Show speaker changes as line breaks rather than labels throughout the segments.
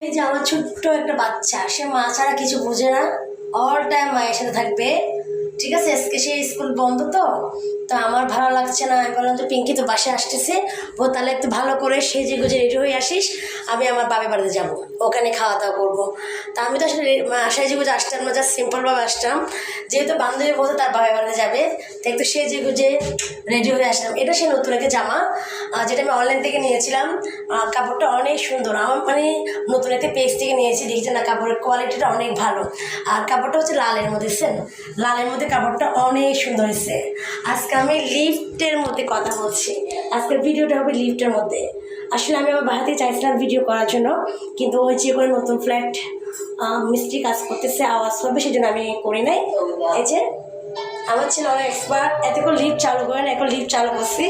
এই যে আমার ছোট্ট একটা বাচ্চা, সে মা ছাড়া কিছু বোঝে না, অল টাইম মায়ের সাথে থাকবে। ঠিক আছে, আজকে সে স্কুল বন্ধ, তো আমার ভালো লাগছে না। আমি বললাম যে পিঙ্কি তো বাসায় আসতেছে, ও তাহলে একটু ভালো করে সেজে গুজে রেডি হয়ে আসিস, আমি আমার বাবার বাড়িতে যাবো, ওখানে খাওয়া দাওয়া করবো। তা আমি তো আসলে সেজে গুজে আসতাম না, জাস্ট সিম্পলভাবে আসতাম। যেহেতু বান্ধবী বলতে তার বাবার বাড়িতে যাবে, তো একটু সেজে গুজে রেডি হয়ে আসলাম। এটা সে নতুন একটা জামা, যেটা আমি অনলাইন থেকে নিয়েছিলাম। কাপড়টা অনেক সুন্দর, আমার মানে নতুন একটা পেজ থেকে নিয়েছি, দেখছি না কাপড়ের কোয়ালিটিটা অনেক ভালো। আর কাপড়টা হচ্ছে লালের মধ্যে, লালের মধ্যে কাপড়টা অনেক সুন্দর হয়েছে। আজকে আমি লিফটের মধ্যে কথা বলছি, আজকের ভিডিওটা হবে লিফটের মধ্যে। আসলে আমি আমার বাড়িতে চাইছিলাম ভিডিও করার জন্য, কিন্তু ওই যে করে নতুন ফ্ল্যাট মিস্ত্রি কাজ করতেছে, আওয়াজ হবে, সেই জন্য আমি করি নাই। এই যে আমার ছেলে অনেক এক্সপার্ট, এতে করে লিফট চালু করেন, এখন লিফট চালু করছি।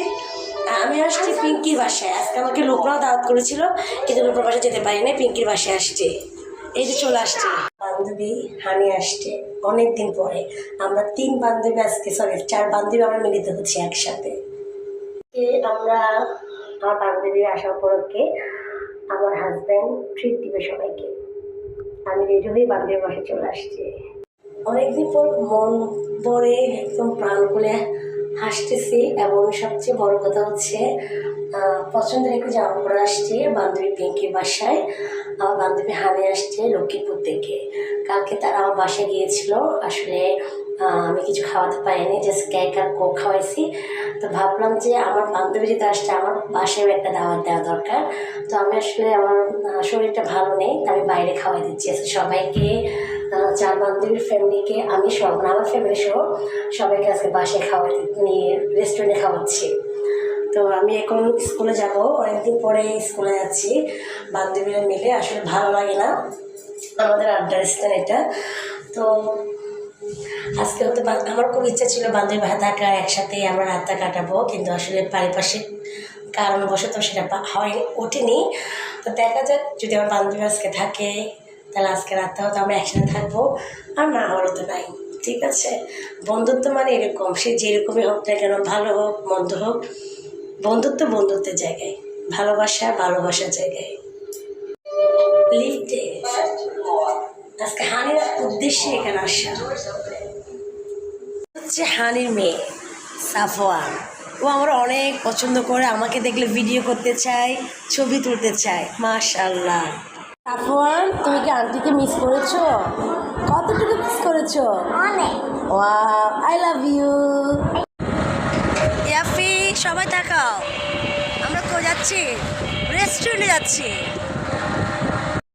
আমি আসছি পিঙ্কির বাসায়। আজকে আমাকে লোকরাও দাওয়াত করেছিল, কিন্তু লোকের বাসায় যেতে পারিনি, পিঙ্কির বাসায় আসছে। এই যে চলে আসছে বান্ধবী হানি, আসছে অনেক দিন পরে। আমরা 3 বান্ধবী আজকে, সরি 4 বান্ধবী আমরা মিলিত হচ্ছি একসাথে। আমরা আমার বান্ধবী আসা উপলক্ষে আমার হাজব্যান্ড ট্রিট দিবে সবাইকে। আমি রেডি হয়ে বান্ধবীর বাসায় চলে আসছি। অনেকদিন পর মন পরে একদম প্রাণ খুলে হাসতেছি, এবং সবচেয়ে বড় কথা হচ্ছে পছন্দের একটু জামা পরে আসছে বান্ধবী পিঙ্কির বাসায়। আমার বান্ধবী হানি আসছে লক্ষ্মীপুর থেকে। কালকে তারা আমার বাসায় গিয়েছিল, আসলে আমি কিছু খাওয়াতে পারিনি, জাস্ট কেক আর কোক খাওয়াইছি। তো ভাবলাম যে আমার বান্ধবী যেতে আসছে, আমার বাসায়ও একটা দাওয়াত দেওয়া দরকার। তো আমি আসলে আমার শরীরটা ভালো নেই, তো আমি বাইরে খাওয়াই দিচ্ছি সবাইকে। 4 বান্ধবীর ফ্যামিলিকে আমি সব, আমার ফ্যামিলি সহ সবাইকে আজকে বাসায় খাওয়াই নিয়ে রেস্টুরেন্টে খাওয়াচ্ছি। তো আমি এখন স্কুলে যাব, অনেকদিন পরে স্কুলে যাচ্ছি বান্ধবীরা মিলে। আসলে ভালো লাগে না, আমাদের আড্ডার স্থান এটা। তো আজকে হতে আমার খুব ইচ্ছা ছিল বান্ধবী ভাই থাকার, একসাথে আমরা রাতটা কাটাবো, কিন্তু আসলে পারিপার্শ্বিক কারণবশত সেটা ওঠেনি। তো দেখা যাক, যদি আমার বান্ধবী আজকে থাকে তাহলে আজকে রাতটা হয়তো আমরা একসাথে থাকবো, আর না হলে তো নাই। ঠিক আছে, বন্ধুত্ব মানে এরকম, সে যেরকমই হোক না কেন, ভালো হোক মন্দ হোক, বন্ধুত্ব বন্ধুত্বের জায়গায়, ভালোবাসা ভালোবাসার জায়গায়। লিফটে আজকে হানির উদ্দেশ্যে এখানে আসা হচ্ছে হানির মেয়ে সাফওয়ান। ও আমার অনেক পছন্দ করে, আমাকে দেখলে ভিডিও করতে চায়, ছবি তুলতে চায়। মাশাআল্লাহ। সাফওয়ান, তুমি কি আন্টিকে মিস করেছো? কতটুকু মিস করেছো?
অনেক।
Wow, I love you. ইয়াফি, সবাই তাকাও, আমরা তো যাচ্ছি রেস্টুরেন্টে যাচ্ছি।